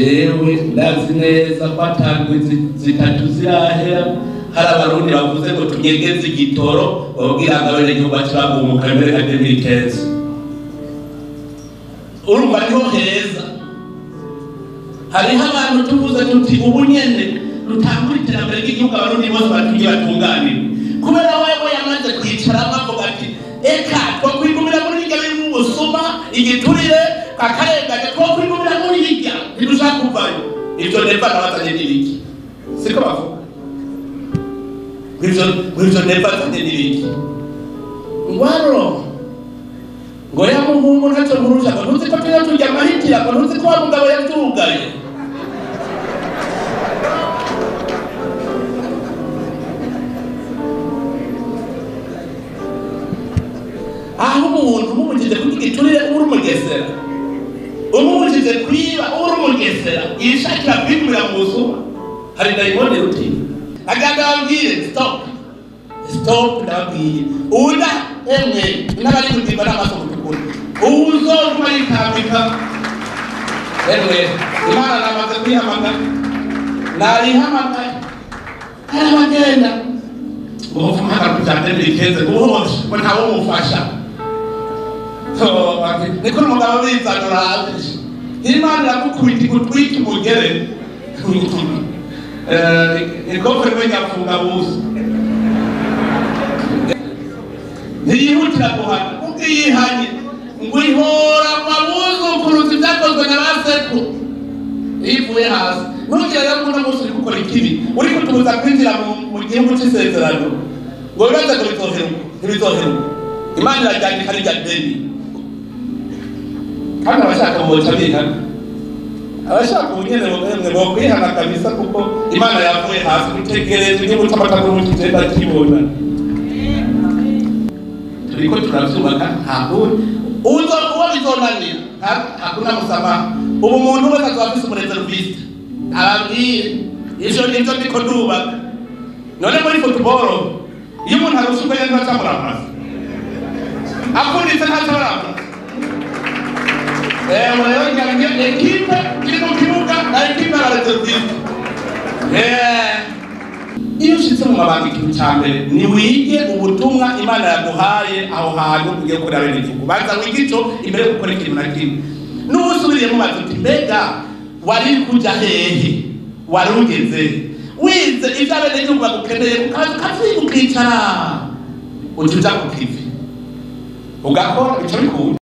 jewe ndazi neza ko atandwi zitatu zirahera hari abarundi bavuze ngo tunyegeze igitoro babwira ngo abenegihugu bace bagumuka mbere ka 2015. urumva niho heza. Hariho abantu tuvuze tuti ubu nyene rutangura iterambere ry'igihugu abarundi bose batugiye batunganira kubera wewe yamaze kwicara bavuga ati eka twakwigumira muri irya biri mu busuma igiturire kakarengane twakwigumira muri irya ntidushaka kuvayo. Ivyo neva nabazanye n'ibiki siko bavuga ivyo neva zanye n'ibiki ngwaro ngo ya muhungu ntacyo murusha ngo ntuzi ko tujya turya amahitira ngo ntuzi ko wa mugabo yavyugaye. aho umuntu umubujije kugira igiturire uri umugesera umubujije kwiba uri umugesera yishakira kwigurira mu busuma hari dayimoni ruti aganda babwire stop ndabwiye uda emwe n'abari kugirwa n'amaso gutukura uzoguma yitambika emwe Imana namaze kwihamagara narihamagaye arabagenda umufumaka kujyana n'ibikeze guhosha ngo ntawe umufasha. niko umugabo bizanura hasi Imana irakukubita igutwika umugere ikofe rwe nyafunga busa ntiyihutira guhana kuko yihanye ngo ihora abuzukuruza ibyakozwe na ba sekuru ivuye hasi. ntugire rero ko uno munsi uri gukora ikibi uri kutubuza kwinjira mu gihugu cy'isezerano ngo bibaze ngo ntibizoheruka. Imana irajyana rya deni kandi abashaka boca bihana abashaka ubunyene bo kwihana kabisa kuko Imana yavuye hasi gutegereza igihugu cy'amatako mu kigenda kibona. turiko turavyubaka ntabwo uwo bizonanira hakuna musamaha. ubu muntu wese azafise umureserviste ababwire ivyo nivyo ndiko ndubaka. none muri football iyo umuntu arushuka yenda cyamuramaza akunditse ntacyamuramaza rero ngiye ekipe iri mu kibuga na ekipe y'abareserviste. iyo ushitse mu mabanga ikintu cya mbere ni wige ubutumwa Imana yaguhaye aho hantu ugiye kureba abenegihugu. banza wige ico imbere yo gukora ikintu na kimwe. n'ubusubiriye mu mazi uti mbega wari kuja hehe wari ugeze wize ivyo abenegihugu bagukeneye ukavyiga ukicara ucuja ku kivi ugakora ico bikunda.